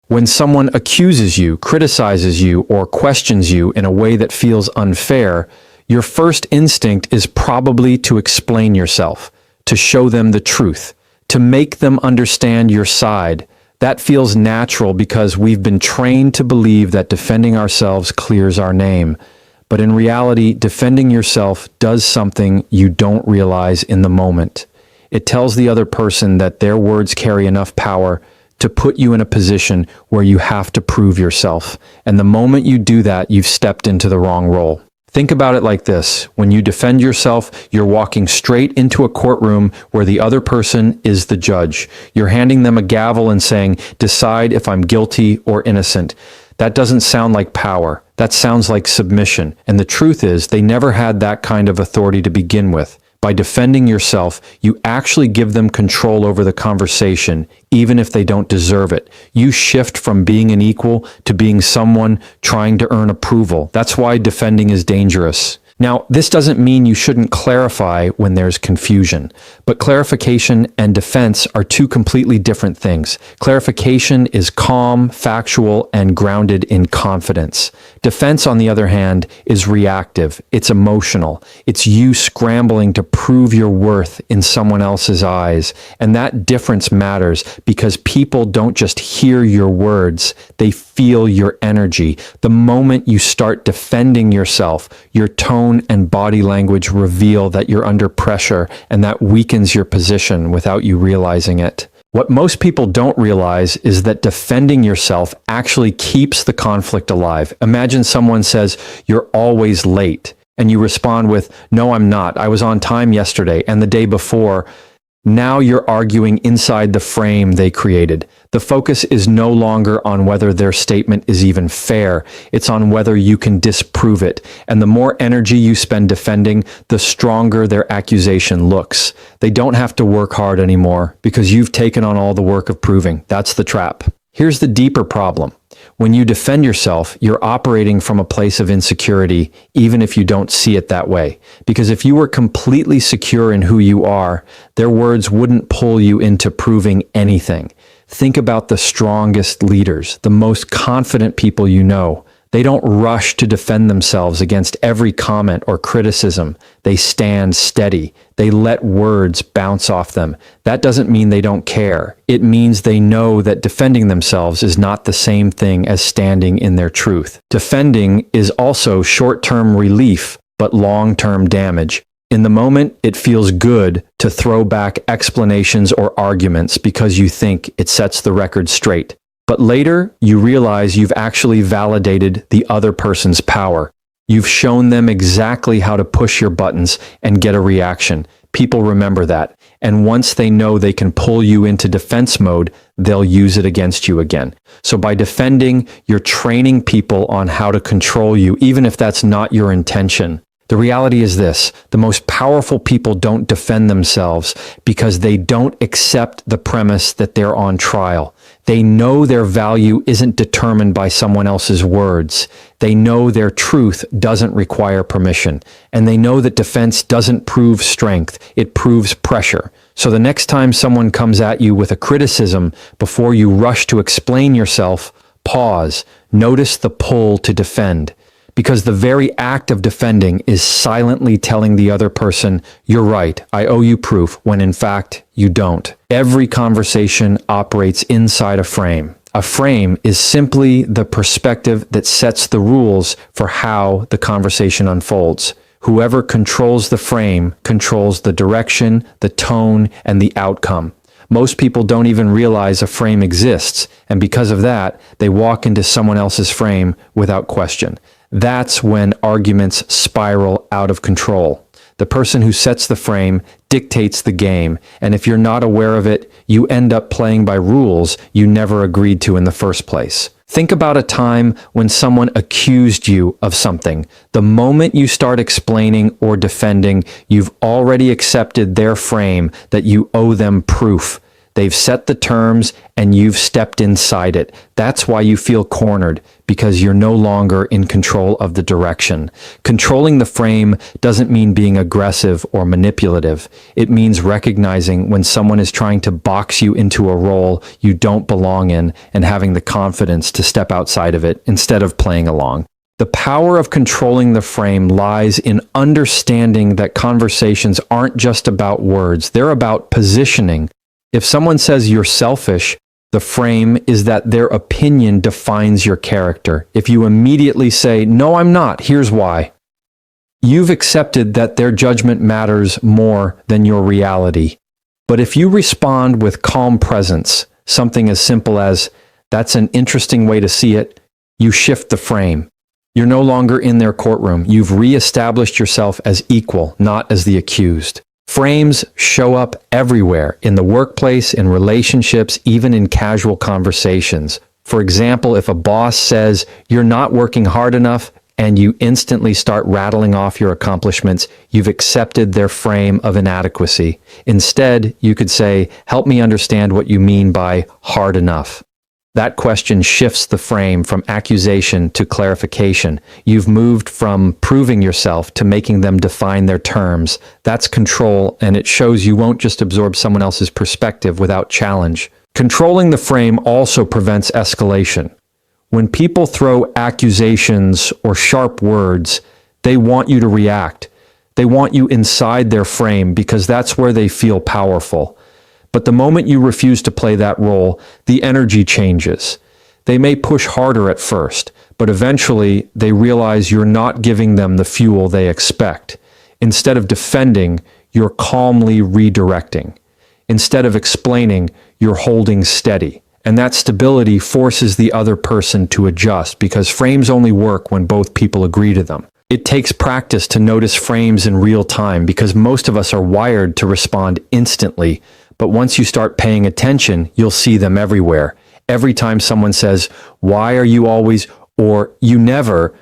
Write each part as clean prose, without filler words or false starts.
When someone accuses you, criticizes you, or questions you in a way that feels unfair, your first instinct is probably to explain yourself, to show them the truth, to make them understand your side. That feels natural because we've been trained to believe that defending ourselves clears our name. But in reality, defending yourself does something you don't realize in the moment. It tells the other person that their words carry enough power to put you in a position where you have to prove yourself. And the moment you do that, you've stepped into the wrong role. Think about it like this. When you defend yourself, you're walking straight into a courtroom where the other person is the judge. You're handing them a gavel and saying, "Decide if I'm guilty or innocent." That doesn't sound like power. That sounds like submission. And the truth is, they never had that kind of authority to begin with. By defending yourself, you actually give them control over the conversation, even if they don't deserve it. You shift from being an equal to being someone trying to earn approval. That's why defending is dangerous. Now, this doesn't mean you shouldn't clarify when there's confusion, but clarification and defense are two completely different things. Clarification is calm, factual, and grounded in confidence. Defense, on the other hand, is reactive. It's emotional. It's you scrambling to prove your worth in someone else's eyes. And that difference matters because people don't just hear your words, they feel your energy. The moment you start defending yourself, your tone and body language reveal that you're under pressure, and that weakens your position without you realizing it. What most people don't realize is that defending yourself actually keeps the conflict alive. Imagine someone says, "You're always late," and you respond with, "No, I'm not. I was on time yesterday and the day before." Now you're arguing inside the frame they created. The focus is no longer on whether their statement is even fair. It's on whether you can disprove it. And the more energy you spend defending, the stronger their accusation looks. They don't have to work hard anymore because you've taken on all the work of proving. That's the trap. Here's the deeper problem. When you defend yourself, you're operating from a place of insecurity, even if you don't see it that way. Because if you were completely secure in who you are, their words wouldn't pull you into proving anything. Think about the strongest leaders, the most confident people you know. They don't rush to defend themselves against every comment or criticism. They stand steady. They let words bounce off them. That doesn't mean they don't care. It means they know that defending themselves is not the same thing as standing in their truth. Defending is also short-term relief, but long-term damage. In the moment, it feels good to throw back explanations or arguments because you think it sets the record straight. But later, you realize you've actually validated the other person's power. You've shown them exactly how to push your buttons and get a reaction. People remember that. And once they know they can pull you into defense mode, they'll use it against you again. So by defending, you're training people on how to control you, even if that's not your intention. The reality is this: the most powerful people don't defend themselves because they don't accept the premise that they're on trial. They know their value isn't determined by someone else's words. They know their truth doesn't require permission. And they know that defense doesn't prove strength, it proves pressure. So the next time someone comes at you with a criticism, before you rush to explain yourself, pause. Notice the pull to defend. Because the very act of defending is silently telling the other person, "You're right, I owe you proof," when in fact, you don't. Every conversation operates inside a frame. A frame is simply the perspective that sets the rules for how the conversation unfolds. Whoever controls the frame controls the direction, the tone, and the outcome. Most people don't even realize a frame exists, and because of that, they walk into someone else's frame without question. That's when arguments spiral out of control. The person who sets the frame dictates the game, and if you're not aware of it, you end up playing by rules you never agreed to in the first place. Think about a time when someone accused you of something. The moment you start explaining or defending, you've already accepted their frame that you owe them proof. They've set the terms and you've stepped inside it. That's why you feel cornered, because you're no longer in control of the direction. Controlling the frame doesn't mean being aggressive or manipulative. It means recognizing when someone is trying to box you into a role you don't belong in and having the confidence to step outside of it instead of playing along. The power of controlling the frame lies in understanding that conversations aren't just about words, they're about positioning. If someone says you're selfish, the frame is that their opinion defines your character. If you immediately say, "No, I'm not, here's why," you've accepted that their judgment matters more than your reality. But if you respond with calm presence, something as simple as, "That's an interesting way to see it," you shift the frame. You're no longer in their courtroom. You've reestablished yourself as equal, not as the accused. Frames show up everywhere, in the workplace, in relationships, even in casual conversations. For example, if a boss says, "You're not working hard enough," and you instantly start rattling off your accomplishments, you've accepted their frame of inadequacy. Instead, you could say, "Help me understand what you mean by hard enough." That question shifts the frame from accusation to clarification. You've moved from proving yourself to making them define their terms. That's control, and it shows you won't just absorb someone else's perspective without challenge. Controlling the frame also prevents escalation. When people throw accusations or sharp words, they want you to react. They want you inside their frame because that's where they feel powerful. But the moment you refuse to play that role, the energy changes. They may push harder at first, but eventually they realize you're not giving them the fuel they expect. Instead of defending, you're calmly redirecting. Instead of explaining, you're holding steady. And that stability forces the other person to adjust because frames only work when both people agree to them. It takes practice to notice frames in real time because most of us are wired to respond instantly. But once you start paying attention, you'll see them everywhere. Every time someone says, "Why are you always," or "You never,"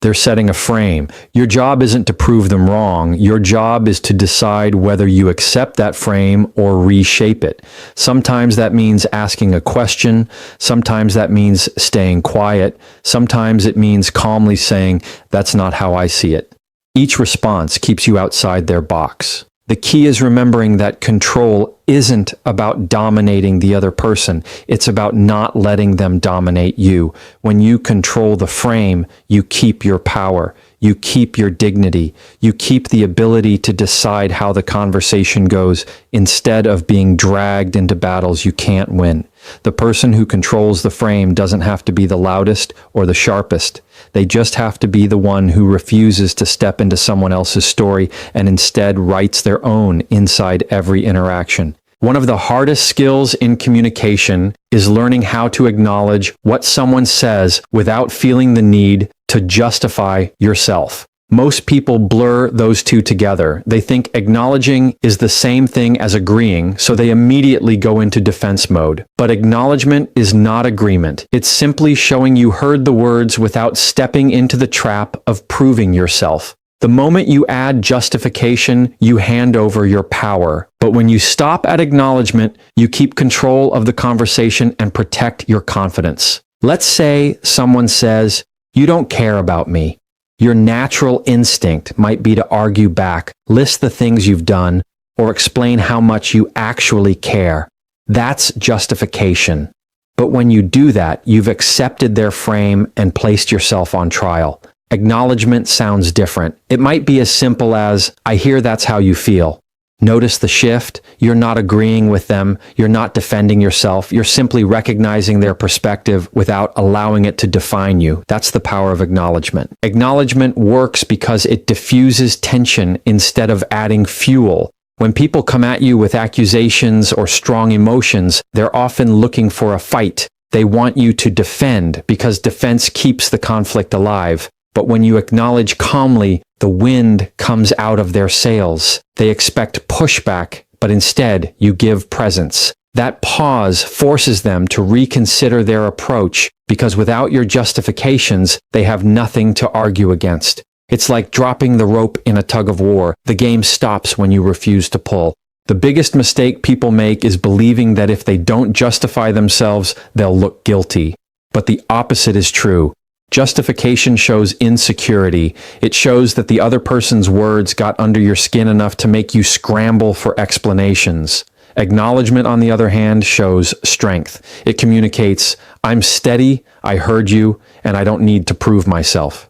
they're setting a frame. Your job isn't to prove them wrong. Your job is to decide whether you accept that frame or reshape it. Sometimes that means asking a question. Sometimes that means staying quiet. Sometimes it means calmly saying, "That's not how I see it." Each response keeps you outside their box. The key is remembering that control isn't about dominating the other person. It's about not letting them dominate you. When you control the frame, you keep your power. You keep your dignity. You keep the ability to decide how the conversation goes instead of being dragged into battles you can't win. The person who controls the frame doesn't have to be the loudest or the sharpest. They just have to be the one who refuses to step into someone else's story and instead writes their own inside every interaction. One of the hardest skills in communication is learning how to acknowledge what someone says without feeling the need to justify yourself. Most people blur those two together. They think acknowledging is the same thing as agreeing, so they immediately go into defense mode. But acknowledgement is not agreement. It's simply showing you heard the words without stepping into the trap of proving yourself. The moment you add justification, you hand over your power. But when you stop at acknowledgement, you keep control of the conversation and protect your confidence. Let's say someone says, "You don't care about me." Your natural instinct might be to argue back, list the things you've done, or explain how much you actually care. That's justification. But when you do that, you've accepted their frame and placed yourself on trial. Acknowledgement sounds different. It might be as simple as, "I hear that's how you feel." Notice the shift. You're not agreeing with them. You're not defending yourself. You're simply recognizing their perspective without allowing it to define you. That's the power of acknowledgement. Acknowledgement works because it diffuses tension instead of adding fuel. When people come at you with accusations or strong emotions, they're often looking for a fight. They want you to defend because defense keeps the conflict alive. But when you acknowledge calmly, the wind comes out of their sails. They expect pushback, but instead you give presence. That pause forces them to reconsider their approach because without your justifications, they have nothing to argue against. It's like dropping the rope in a tug of war. The game stops when you refuse to pull. The biggest mistake people make is believing that if they don't justify themselves, they'll look guilty. But the opposite is true. Justification shows insecurity. It shows that the other person's words got under your skin enough to make you scramble for explanations. Acknowledgement, on the other hand, shows strength. It communicates, I'm steady, I heard you, and I don't need to prove myself.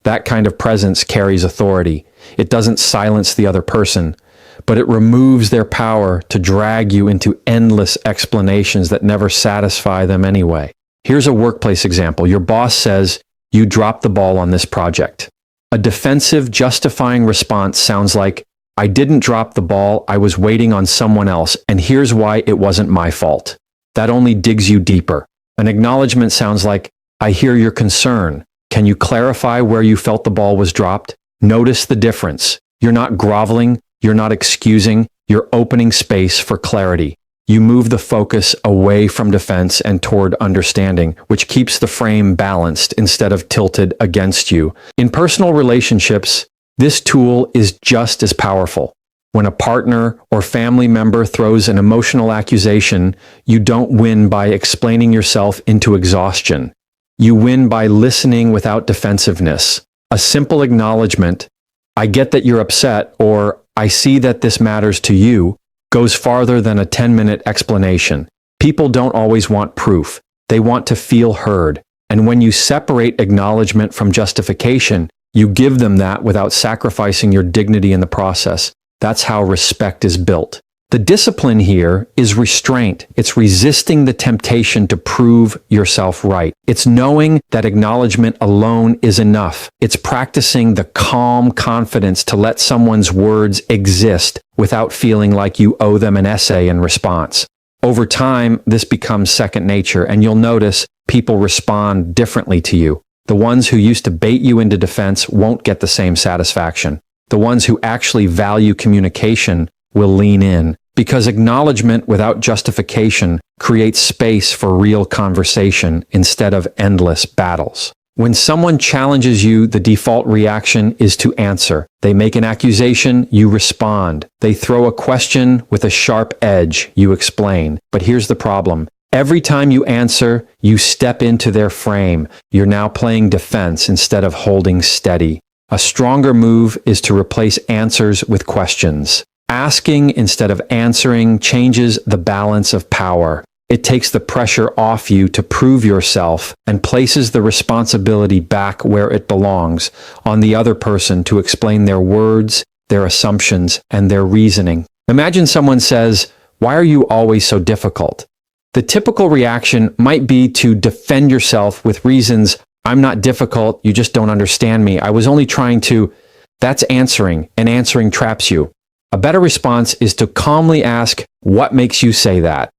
That kind of presence carries authority. It doesn't silence the other person, but it removes their power to drag you into endless explanations that never satisfy them anyway. Here's a workplace example. Your boss says, you dropped the ball on this project. A defensive, justifying response sounds like, I didn't drop the ball, I was waiting on someone else, and here's why it wasn't my fault. That only digs you deeper. An acknowledgement sounds like, I hear your concern. Can you clarify where you felt the ball was dropped? Notice the difference. You're not groveling, you're not excusing, you're opening space for clarity. You move the focus away from defense and toward understanding, which keeps the frame balanced instead of tilted against you. In personal relationships, this tool is just as powerful. When a partner or family member throws an emotional accusation, you don't win by explaining yourself into exhaustion. You win by listening without defensiveness. A simple acknowledgement, I get that you're upset, or I see that this matters to you, goes farther than a 10-minute explanation. People don't always want proof. They want to feel heard. And when you separate acknowledgement from justification, you give them that without sacrificing your dignity in the process. That's how respect is built. The discipline here is restraint. It's resisting the temptation to prove yourself right. It's knowing that acknowledgement alone is enough. It's practicing the calm confidence to let someone's words exist without feeling like you owe them an essay in response. Over time, this becomes second nature, and you'll notice people respond differently to you. The ones who used to bait you into defense won't get the same satisfaction. The ones who actually value communication will lean in, because acknowledgement without justification creates space for real conversation instead of endless battles. When someone challenges you, the default reaction is to answer. They make an accusation, you respond. They throw a question with a sharp edge, you explain. But here's the problem. Every time you answer, you step into their frame. You're now playing defense instead of holding steady. A stronger move is to replace answers with questions. Asking instead of answering changes the balance of power. It takes the pressure off you to prove yourself and places the responsibility back where it belongs, on the other person to explain their words, their assumptions, and their reasoning. Imagine someone says, "Why are you always so difficult?" The typical reaction might be to defend yourself with reasons, "I'm not difficult, you just don't understand me. I was only trying to..." That's answering, and answering traps you. A better response is to calmly ask, "What makes you say that?"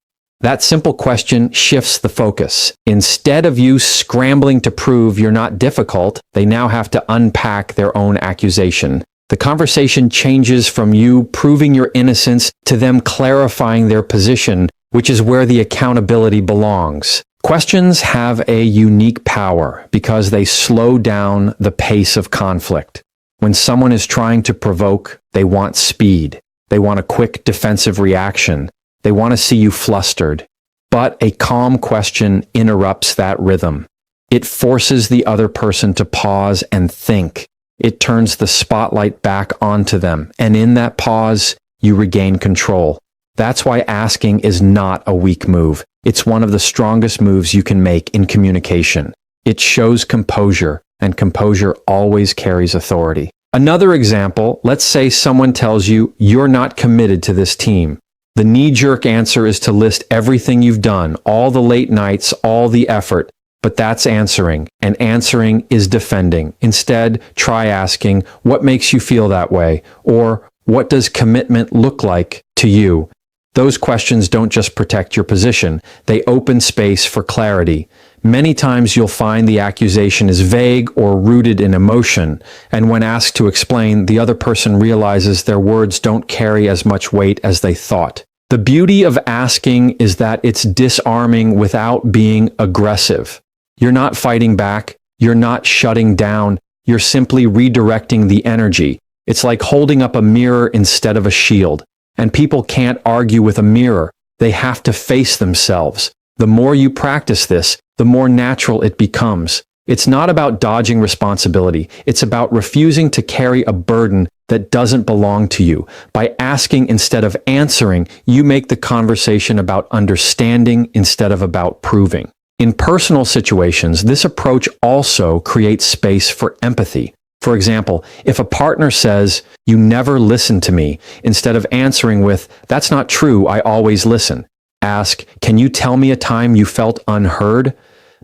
That simple question shifts the focus. Instead of you scrambling to prove you're not difficult, they now have to unpack their own accusation. The conversation changes from you proving your innocence to them clarifying their position, which is where the accountability belongs. Questions have a unique power because they slow down the pace of conflict. When someone is trying to provoke, they want speed. They want a quick defensive reaction. They want to see you flustered. But a calm question interrupts that rhythm. It forces the other person to pause and think. It turns the spotlight back onto them. And in that pause, you regain control. That's why asking is not a weak move. It's one of the strongest moves you can make in communication. It shows composure, and composure always carries authority. Another example, let's say someone tells you you're not committed to this team. The knee-jerk answer is to list everything you've done, all the late nights, all the effort, but that's answering, and answering is defending. Instead, try asking, what makes you feel that way? Or, what does commitment look like to you? Those questions don't just protect your position, they open space for clarity. Many times you'll find the accusation is vague or rooted in emotion, and when asked to explain, the other person realizes their words don't carry as much weight as they thought. The beauty of asking is that it's disarming without being aggressive. You're not fighting back, you're not shutting down, you're simply redirecting the energy. It's like holding up a mirror instead of a shield. And people can't argue with a mirror. They have to face themselves. The more you practice this, the more natural it becomes. It's not about dodging responsibility. It's about refusing to carry a burden that doesn't belong to you. By asking instead of answering, you make the conversation about understanding instead of about proving. In personal situations, this approach also creates space for empathy. For example, if a partner says, "You never listen to me," instead of answering with, "That's not true, I always listen," ask, "Can you tell me a time you felt unheard?"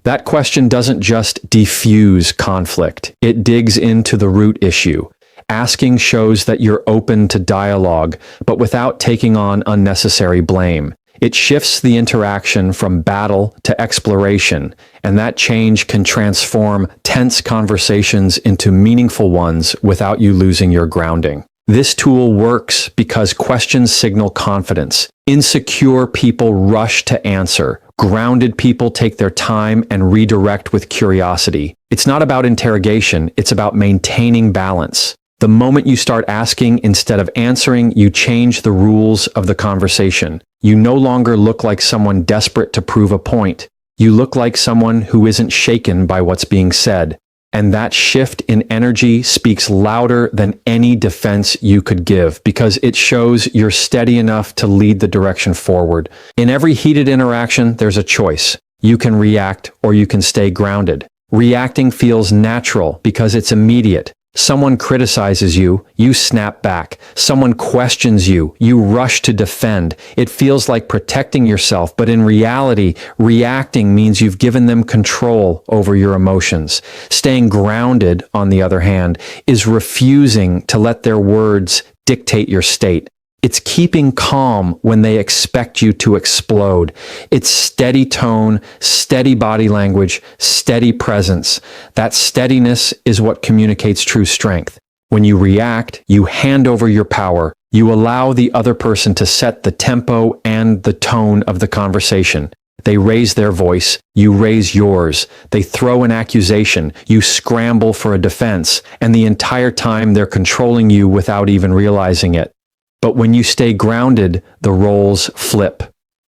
That question doesn't just diffuse conflict. It digs into the root issue. Asking shows that you're open to dialogue, but without taking on unnecessary blame. It shifts the interaction from battle to exploration, and that change can transform tense conversations into meaningful ones without you losing your grounding. This tool works because questions signal confidence. Insecure people rush to answer. Grounded people take their time and redirect with curiosity. It's not about interrogation, it's about maintaining balance. The moment you start asking instead of answering, you change the rules of the conversation. You no longer look like someone desperate to prove a point. You look like someone who isn't shaken by what's being said. And that shift in energy speaks louder than any defense you could give, because it shows you're steady enough to lead the direction forward. In every heated interaction, there's a choice. You can react or you can stay grounded. Reacting feels natural because it's immediate. Someone criticizes you, you snap back. Someone questions you, you rush to defend. It feels like protecting yourself, but in reality, reacting means you've given them control over your emotions. Staying grounded, on the other hand, is refusing to let their words dictate your state. It's keeping calm when they expect you to explode. It's steady tone, steady body language, steady presence. That steadiness is what communicates true strength. When you react, you hand over your power. You allow the other person to set the tempo and the tone of the conversation. They raise their voice, you raise yours. They throw an accusation, you scramble for a defense, and the entire time they're controlling you without even realizing it. But when you stay grounded, the roles flip.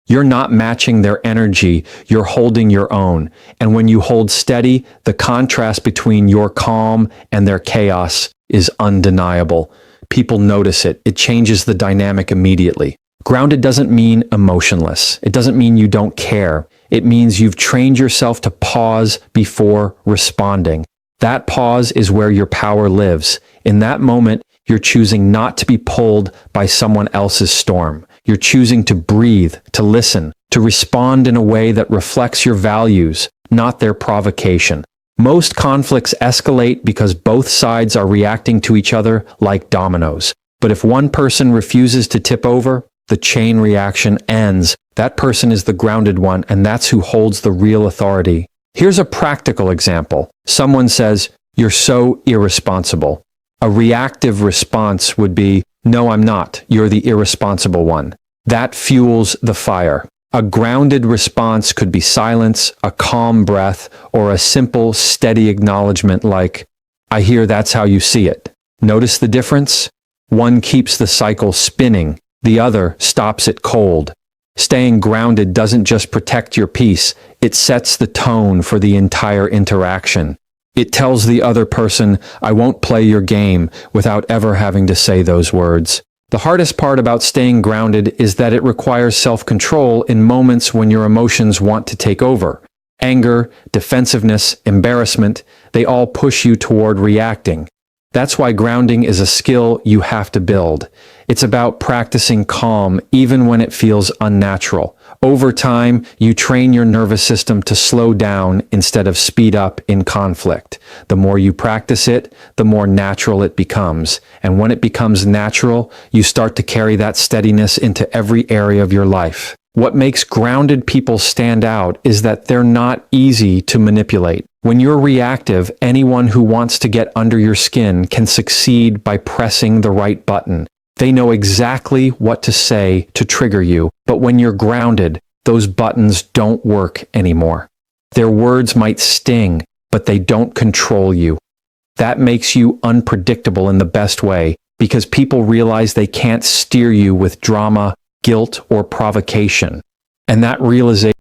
You're not matching their energy, you're holding your own. And when you hold steady, the contrast between your calm and their chaos is undeniable. People notice it. It changes the dynamic immediately. Grounded doesn't mean emotionless. It doesn't mean you don't care. It means you've trained yourself to pause before responding. That pause is where your power lives. In that moment, you're choosing not to be pulled by someone else's storm. You're choosing to breathe, to listen, to respond in a way that reflects your values, not their provocation. Most conflicts escalate because both sides are reacting to each other like dominoes. But if one person refuses to tip over, the chain reaction ends. That person is the grounded one, and that's who holds the real authority. Here's a practical example. Someone says, "You're so irresponsible." A reactive response would be, "No, I'm not. You're the irresponsible one." That fuels the fire. A grounded response could be silence, a calm breath, or a simple, steady acknowledgement like, "I hear that's how you see it." Notice the difference? One keeps the cycle spinning, the other stops it cold. Staying grounded doesn't just protect your peace, it sets the tone for the entire interaction. It tells the other person, "I won't play your game," without ever having to say those words. The hardest part about staying grounded is that it requires self-control in moments when your emotions want to take over. Anger, defensiveness, embarrassment, they all push you toward reacting. That's why grounding is a skill you have to build. It's about practicing calm even when it feels unnatural. Over time, you train your nervous system to slow down instead of speed up in conflict. The more you practice it, the more natural it becomes. And when it becomes natural, you start to carry that steadiness into every area of your life. What makes grounded people stand out is that they're not easy to manipulate. When you're reactive, anyone who wants to get under your skin can succeed by pressing the right button. They know exactly what to say to trigger you, but when you're grounded, those buttons don't work anymore. Their words might sting, but they don't control you. That makes you unpredictable in the best way, because people realize they can't steer you with drama, guilt, or provocation. And that realization